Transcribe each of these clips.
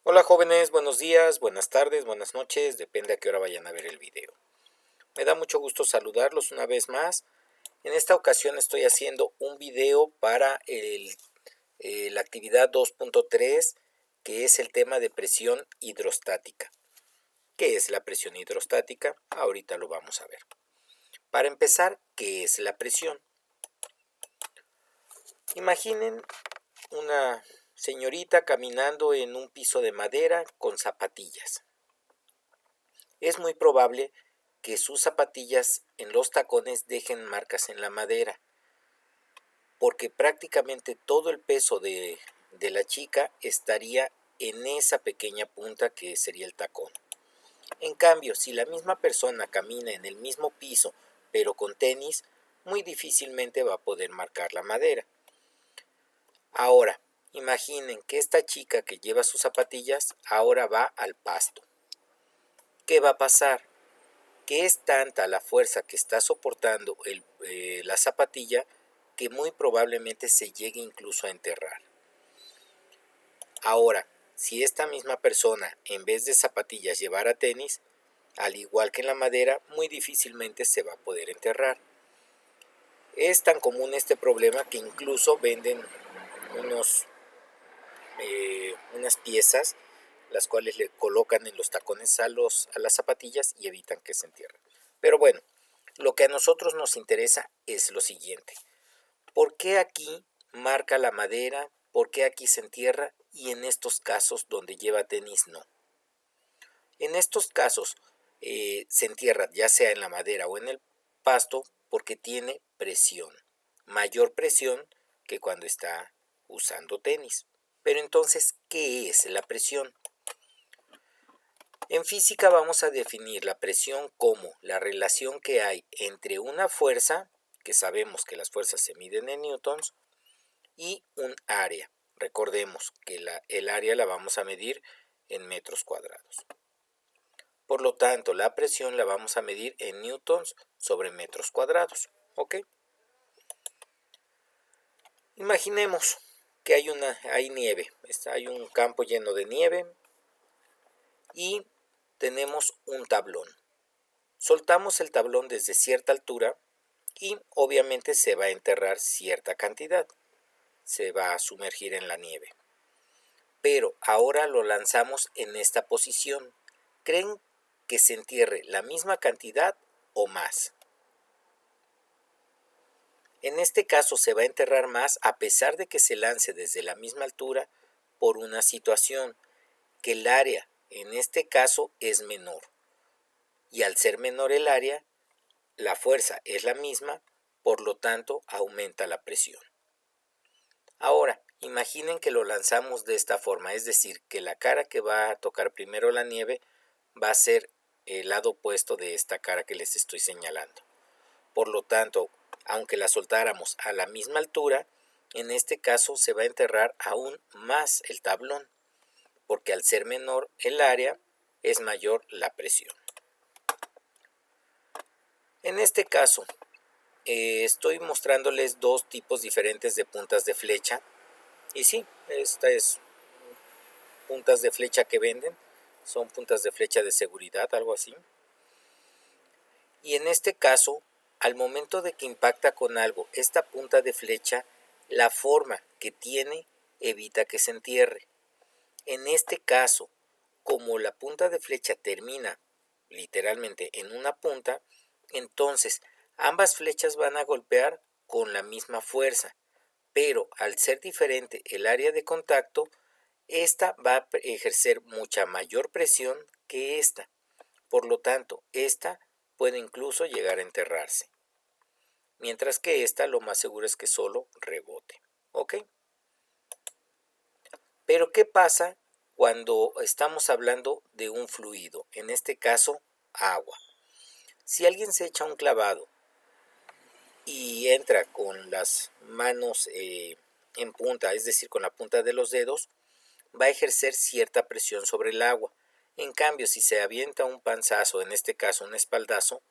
Hola jóvenes, buenos días, buenas tardes, buenas noches, depende a qué hora vayan a ver el video. Me da mucho gusto saludarlos una vez más. En esta ocasión estoy haciendo un video para la actividad 2.3, que es el tema de presión hidrostática. ¿Qué es la presión hidrostática? Ahorita lo vamos a ver. Para empezar, ¿qué es la presión? Imaginen una señorita caminando en un piso de madera con zapatillas. Es muy probable que sus zapatillas en los tacones dejen marcas en la madera, porque prácticamente todo el peso de la chica estaría en esa pequeña punta que sería el tacón. En cambio, si la misma persona camina en el mismo piso, pero con tenis, muy difícilmente va a poder marcar la madera. Ahora, imaginen que esta chica que lleva sus zapatillas ahora va al pasto. ¿Qué va a pasar? Que es tanta la fuerza que está soportando la zapatilla que muy probablemente se llegue incluso a enterrar. Ahora, si esta misma persona en vez de zapatillas llevara tenis, al igual que en la madera, muy difícilmente se va a poder enterrar. Es tan común este problema que incluso venden unas piezas las cuales le colocan en los tacones a las zapatillas y evitan que se entierren. Pero bueno, lo que a nosotros nos interesa es lo siguiente. ¿Por qué aquí marca la madera? ¿Por qué aquí se entierra? Y en estos casos donde lleva tenis no. En estos casos se entierra ya sea en la madera o en el pasto porque tiene presión. Mayor presión que cuando está usando tenis. Pero entonces, ¿qué es la presión? En física vamos a definir la presión como la relación que hay entre una fuerza, que sabemos que las fuerzas se miden en newtons, y un área. Recordemos que el área la vamos a medir en metros cuadrados. Por lo tanto, la presión la vamos a medir en newtons sobre metros cuadrados. ¿Ok? Imaginemos que hay nieve, hay un campo lleno de nieve y tenemos un tablón. Soltamos el tablón desde cierta altura y obviamente se va a enterrar cierta cantidad, se va a sumergir en la nieve. Pero ahora lo lanzamos en esta posición. ¿Creen que se entierre la misma cantidad o más? En este caso se va a enterrar más a pesar de que se lance desde la misma altura por una situación, que el área en este caso es menor. Y al ser menor el área, la fuerza es la misma, por lo tanto aumenta la presión. Ahora, imaginen que lo lanzamos de esta forma, es decir, que la cara que va a tocar primero la nieve va a ser el lado opuesto de esta cara que les estoy señalando. Por lo tanto, aunque la soltáramos a la misma altura, en este caso se va a enterrar aún más el tablón, porque al ser menor el área es mayor la presión. En este caso, estoy mostrándoles dos tipos diferentes de puntas de flecha. Y sí, esta es puntas de flecha que venden, son puntas de flecha de seguridad, algo así. Y en este caso, al momento de que impacta con algo, esta punta de flecha, la forma que tiene evita que se entierre. En este caso, como la punta de flecha termina literalmente en una punta, entonces ambas flechas van a golpear con la misma fuerza, pero al ser diferente el área de contacto, esta va a ejercer mucha mayor presión que esta. Por lo tanto, esta puede incluso llegar a enterrarse. Mientras que esta lo más seguro es que solo rebote. ¿Ok? Pero ¿qué pasa cuando estamos hablando de un fluido? En este caso, agua. Si alguien se echa un clavado y entra con las manos en punta, es decir, con la punta de los dedos, va a ejercer cierta presión sobre el agua. En cambio, si se avienta un panzazo, en este caso un espaldazo,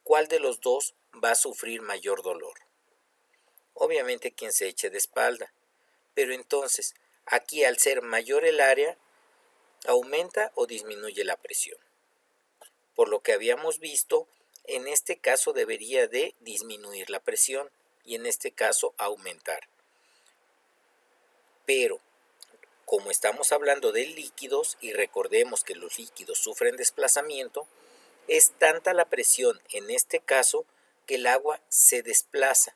¿cuál de los dos va a sufrir mayor dolor? Obviamente quien se eche de espalda. Pero entonces, aquí al ser mayor el área, aumenta o disminuye la presión. Por lo que habíamos visto, en este caso debería de disminuir la presión y en este caso aumentar. Pero como estamos hablando de líquidos y recordemos que los líquidos sufren desplazamiento, es tanta la presión en este caso que el agua se desplaza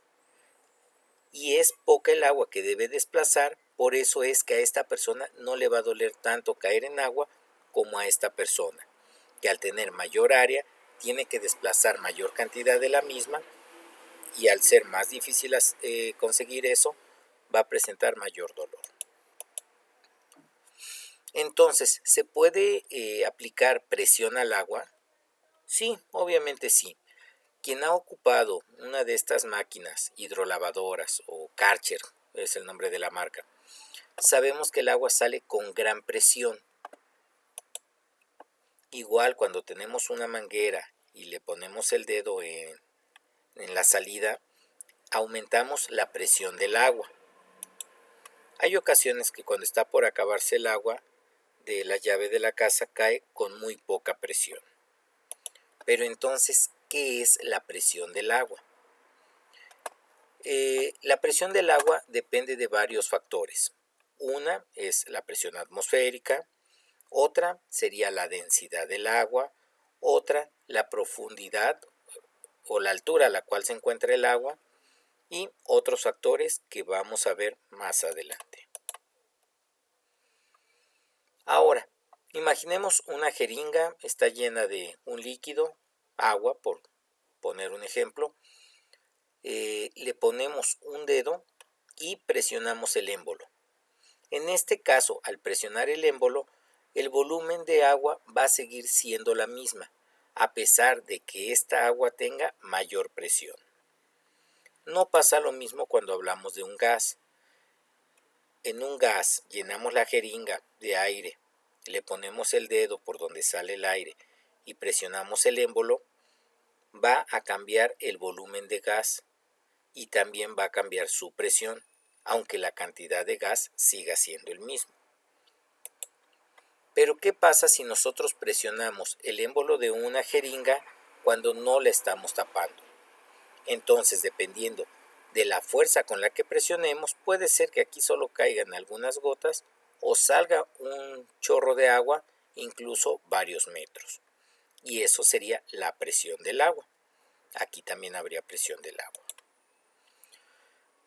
y es poca el agua que debe desplazar, por eso es que a esta persona no le va a doler tanto caer en agua como a esta persona, que al tener mayor área tiene que desplazar mayor cantidad de la misma y al ser más difícil conseguir eso, va a presentar mayor dolor. Entonces, ¿se puede aplicar presión al agua? Sí, obviamente sí. Quien ha ocupado una de estas máquinas hidrolavadoras o Karcher, es el nombre de la marca, sabemos que el agua sale con gran presión. Igual cuando tenemos una manguera y le ponemos el dedo en la salida, aumentamos la presión del agua. Hay ocasiones que cuando está por acabarse el agua de la llave de la casa cae con muy poca presión. Pero entonces, ¿qué es la presión del agua? La presión del agua depende de varios factores. Una es la presión atmosférica, otra sería la densidad del agua, otra la profundidad o la altura a la cual se encuentra el agua y otros factores que vamos a ver más adelante. Ahora, imaginemos una jeringa, está llena de un líquido, agua por poner un ejemplo, le ponemos un dedo y presionamos el émbolo. En este caso, al presionar el émbolo, el volumen de agua va a seguir siendo la misma, a pesar de que esta agua tenga mayor presión. No pasa lo mismo cuando hablamos de un gas. En un gas llenamos la jeringa de aire, le ponemos el dedo por donde sale el aire y presionamos el émbolo, va a cambiar el volumen de gas y también va a cambiar su presión, aunque la cantidad de gas siga siendo el mismo. Pero ¿qué pasa si nosotros presionamos el émbolo de una jeringa cuando no la estamos tapando? Entonces, dependiendo de la fuerza con la que presionemos, puede ser que aquí solo caigan algunas gotas o salga un chorro de agua, incluso varios metros. Y eso sería la presión del agua. Aquí también habría presión del agua.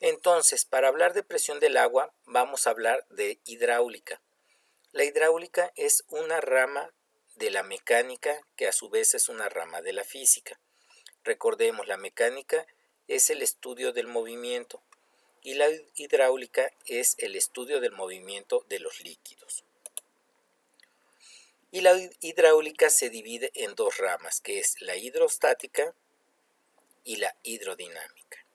Entonces, para hablar de presión del agua, vamos a hablar de hidráulica. La hidráulica es una rama de la mecánica que a su vez es una rama de la física. Recordemos, la mecánica es el estudio del movimiento y la hidráulica es el estudio del movimiento de los líquidos. Y la hidráulica se divide en dos ramas, que es la hidrostática y la hidrodinámica.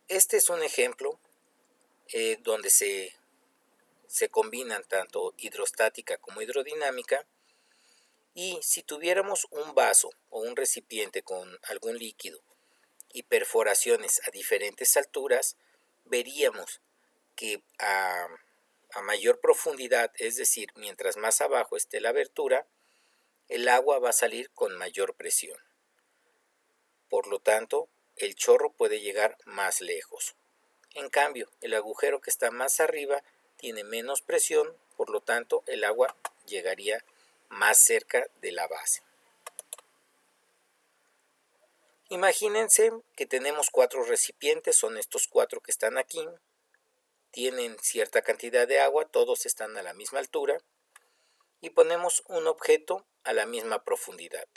Este es un ejemplo donde se combinan tanto hidrostática como hidrodinámica. Y si tuviéramos un vaso o un recipiente con algún líquido y perforaciones a diferentes alturas, veríamos que a mayor profundidad, es decir, mientras más abajo esté la abertura, el agua va a salir con mayor presión. Por lo tanto, el chorro puede llegar más lejos. En cambio, el agujero que está más arriba tiene menos presión, por lo tanto, el agua llegaría más cerca de la base. Imagínense que tenemos 4 recipientes, son estos 4 que están aquí, tienen cierta cantidad de agua, todos están a la misma altura, y ponemos un objeto a la misma profundidad.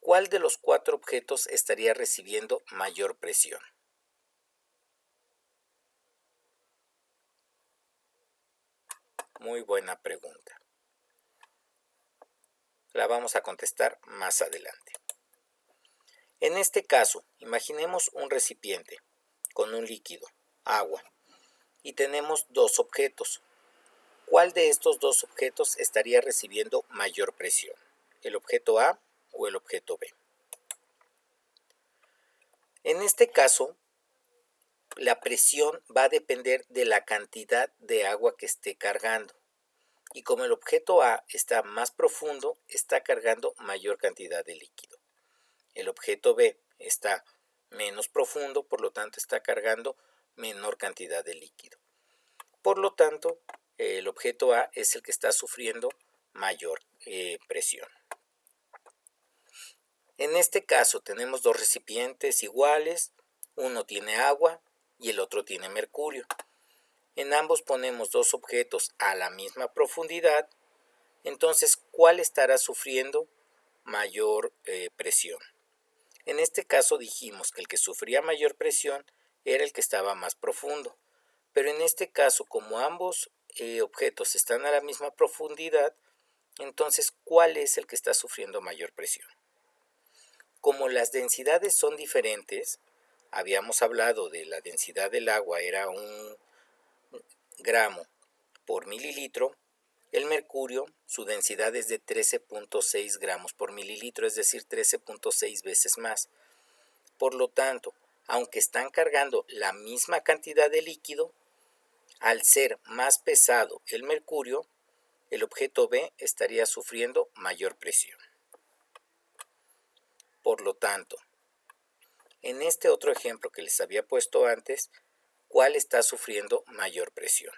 ¿Cuál de los 4 objetos estaría recibiendo mayor presión? Muy buena pregunta. La vamos a contestar más adelante. En este caso, imaginemos un recipiente con un líquido, agua, y tenemos 2 objetos. ¿Cuál de estos 2 objetos estaría recibiendo mayor presión? ¿El objeto A o el objeto B? En este caso, la presión va a depender de la cantidad de agua que esté cargando. Y como el objeto A está más profundo, está cargando mayor cantidad de líquido. El objeto B está menos profundo, por lo tanto está cargando menor cantidad de líquido. Por lo tanto, el objeto A es el que está sufriendo mayor presión. En este caso tenemos dos recipientes iguales, uno tiene agua y el otro tiene mercurio. En ambos ponemos dos objetos a la misma profundidad, entonces, ¿cuál estará sufriendo mayor presión? En este caso dijimos que el que sufría mayor presión era el que estaba más profundo, pero en este caso, como ambos objetos están a la misma profundidad, entonces, ¿cuál es el que está sufriendo mayor presión? Como las densidades son diferentes, habíamos hablado de la densidad del agua, era 1 gramo por mililitro. El mercurio, su densidad es de 13.6 gramos por mililitro, es decir, 13.6 veces más. Por lo tanto, aunque están cargando la misma cantidad de líquido, al ser más pesado el mercurio, el objeto B estaría sufriendo mayor presión. Por lo tanto, en este otro ejemplo que les había puesto antes, ¿cuál está sufriendo mayor presión?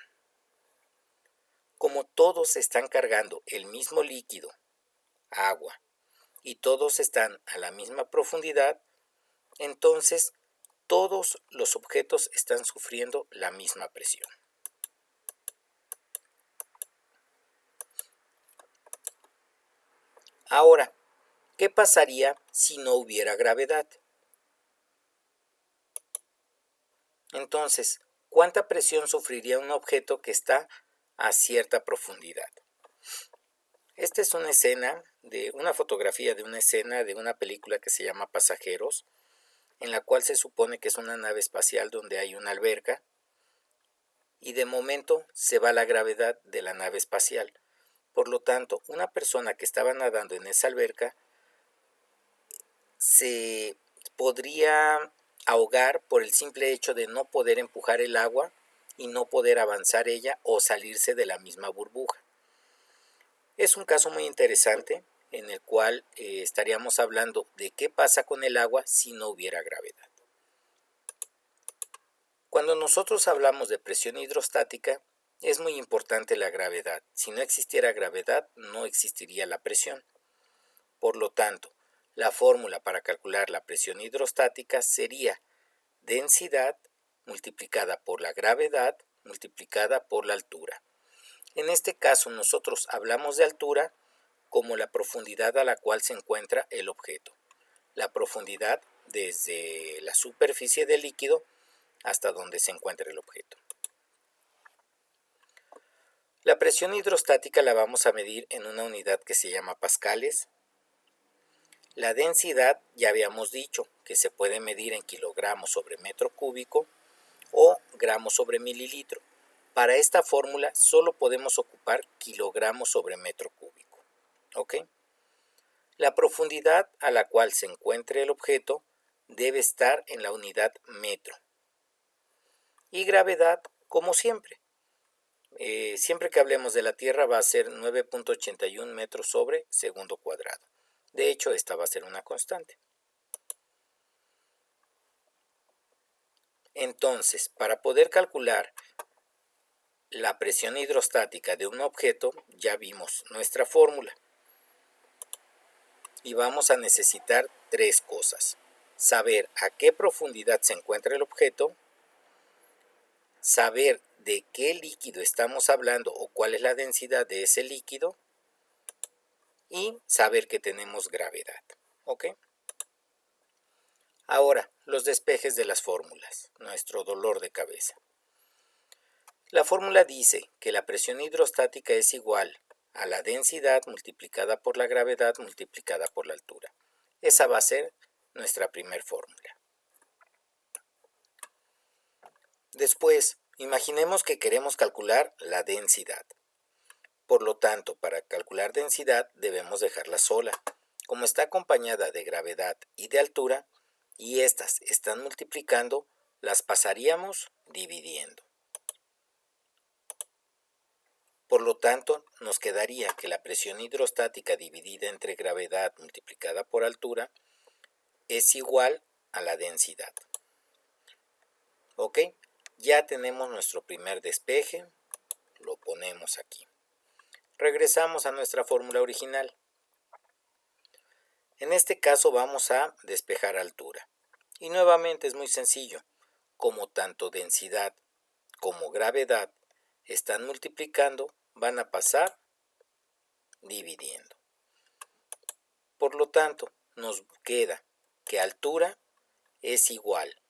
Como todos están cargando el mismo líquido, agua, y todos están a la misma profundidad, entonces todos los objetos están sufriendo la misma presión. Ahora, ¿qué pasaría si no hubiera gravedad? Entonces, ¿cuánta presión sufriría un objeto que está a cierta profundidad? Esta es una fotografía de una escena de una película que se llama Pasajeros, en la cual se supone que es una nave espacial donde hay una alberca y de momento se va la gravedad de la nave espacial. Por lo tanto, una persona que estaba nadando en esa alberca se podría ahogar por el simple hecho de no poder empujar el agua y no poder avanzar ella o salirse de la misma burbuja. Es un caso muy interesante en el cual estaríamos hablando de qué pasa con el agua si no hubiera gravedad. Cuando nosotros hablamos de presión hidrostática, es muy importante la gravedad. Si no existiera gravedad, no existiría la presión. Por lo tanto, la fórmula para calcular la presión hidrostática sería densidad multiplicada por la gravedad multiplicada por la altura. En este caso, nosotros hablamos de altura como la profundidad a la cual se encuentra el objeto. La profundidad desde la superficie del líquido hasta donde se encuentra el objeto. La presión hidrostática la vamos a medir en una unidad que se llama pascales. La densidad ya habíamos dicho que se puede medir en kilogramos sobre metro cúbico o gramos sobre mililitro. Para esta fórmula solo podemos ocupar kilogramos sobre metro cúbico. ¿Ok? La profundidad a la cual se encuentre el objeto debe estar en la unidad metro. Y gravedad, como siempre. Siempre que hablemos de la Tierra va a ser 9.81 metros sobre segundo cuadrado. De hecho, esta va a ser una constante. Entonces, para poder calcular la presión hidrostática de un objeto, ya vimos nuestra fórmula. Y vamos a necesitar tres cosas. Saber a qué profundidad se encuentra el objeto, saber de qué líquido estamos hablando o cuál es la densidad de ese líquido y saber que tenemos gravedad. ¿Ok? Ahora, los despejes de las fórmulas, nuestro dolor de cabeza. La fórmula dice que la presión hidrostática es igual a la densidad multiplicada por la gravedad multiplicada por la altura. Esa va a ser nuestra primer fórmula. Después, imaginemos que queremos calcular la densidad. Por lo tanto, para calcular densidad debemos dejarla sola. Como está acompañada de gravedad y de altura, y estas están multiplicando, las pasaríamos dividiendo. Por lo tanto, nos quedaría que la presión hidrostática dividida entre gravedad multiplicada por altura es igual a la densidad. ¿Ok? Ya tenemos nuestro primer despeje, lo ponemos aquí. Regresamos a nuestra fórmula original. En este caso vamos a despejar altura. Y nuevamente es muy sencillo. Como tanto densidad como gravedad están multiplicando, van a pasar dividiendo. Por lo tanto, nos queda que altura es igual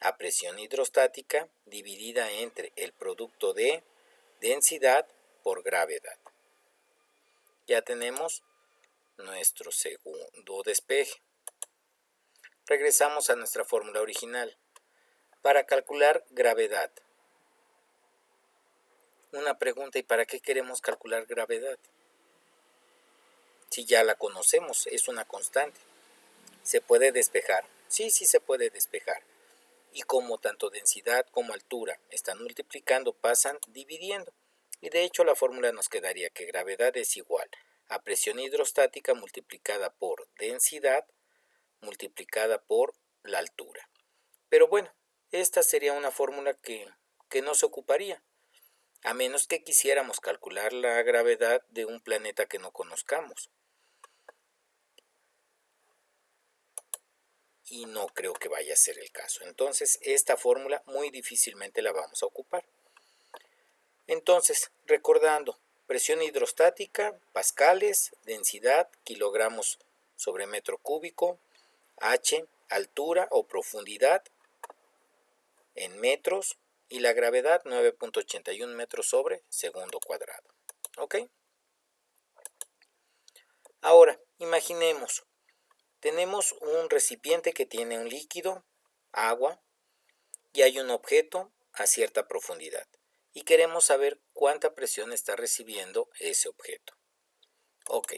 a presión hidrostática dividida entre el producto de densidad por gravedad. Ya tenemos nuestro segundo despeje. Regresamos a nuestra fórmula original. Para calcular gravedad. Una pregunta, ¿y para qué queremos calcular gravedad? Si ya la conocemos, es una constante. ¿Se puede despejar? Sí, sí se puede despejar. Y como tanto densidad como altura están multiplicando, pasan dividiendo. Y de hecho la fórmula nos quedaría que gravedad es igual a presión hidrostática multiplicada por densidad multiplicada por la altura. Pero bueno, esta sería una fórmula que no se ocuparía, a menos que quisiéramos calcular la gravedad de un planeta que no conozcamos. Y no creo que vaya a ser el caso. Entonces, esta fórmula muy difícilmente la vamos a ocupar. Entonces, recordando, presión hidrostática, pascales, densidad, kilogramos sobre metro cúbico, H, altura o profundidad en metros, y la gravedad 9.81 metros sobre segundo cuadrado. ¿Ok? Ahora, imaginemos, tenemos un recipiente que tiene un líquido, agua, y hay un objeto a cierta profundidad. Y queremos saber cuánta presión está recibiendo ese objeto. Ok,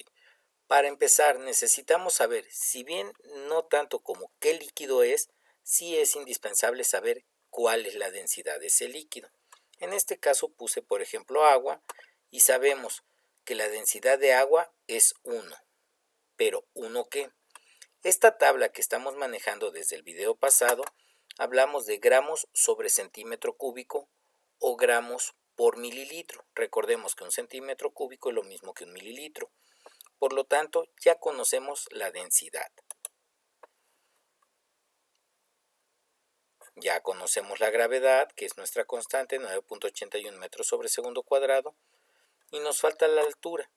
para empezar necesitamos saber, si bien no tanto como qué líquido es, sí es indispensable saber cuál es la densidad de ese líquido. En este caso puse por ejemplo agua y sabemos que la densidad de agua es 1. ¿Pero 1 qué? Esta tabla que estamos manejando desde el video pasado, hablamos de gramos sobre centímetro cúbico o gramos por mililitro. Recordemos que un centímetro cúbico es lo mismo que un mililitro. Por lo tanto, ya conocemos la densidad. Ya conocemos la gravedad, que es nuestra constante, 9.81 metros sobre segundo cuadrado. Y nos falta la altura.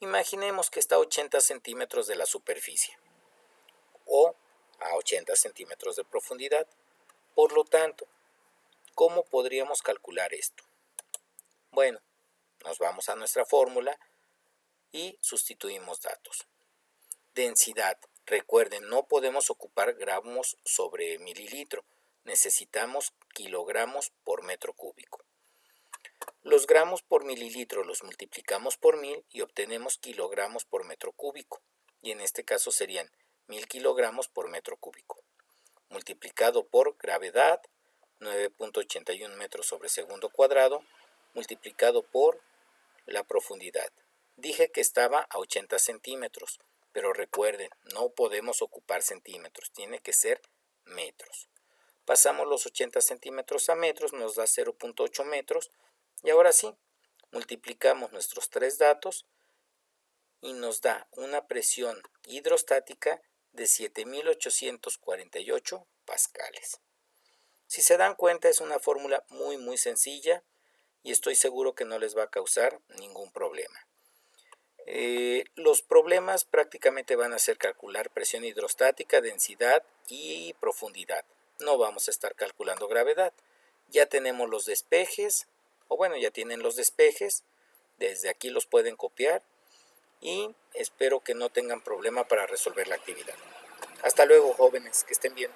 Imaginemos que está a 80 centímetros de la superficie o a 80 centímetros de profundidad. Por lo tanto, ¿cómo podríamos calcular esto? Bueno, nos vamos a nuestra fórmula y sustituimos datos. Densidad. Recuerden, no podemos ocupar gramos sobre mililitro. Necesitamos kilogramos por metro cúbico. Los gramos por mililitro los multiplicamos por 1000 y obtenemos kilogramos por metro cúbico. Y en este caso serían 1000 kilogramos por metro cúbico. Multiplicado por gravedad, 9.81 metros sobre segundo cuadrado, multiplicado por la profundidad. Dije que estaba a 80 centímetros, pero recuerden, no podemos ocupar centímetros, tiene que ser metros. Pasamos los 80 centímetros a metros, nos da 0.8 metros, y ahora sí, multiplicamos nuestros tres datos y nos da una presión hidrostática de 7.848 pascales. Si se dan cuenta, es una fórmula muy sencilla y estoy seguro que no les va a causar ningún problema. Los problemas prácticamente van a ser calcular presión hidrostática, densidad y profundidad. No vamos a estar calculando gravedad. Ya tenemos los despejes, o bueno, ya tienen los despejes. Desde aquí los pueden copiar y espero que no tengan problema para resolver la actividad. Hasta luego, jóvenes, que estén bien.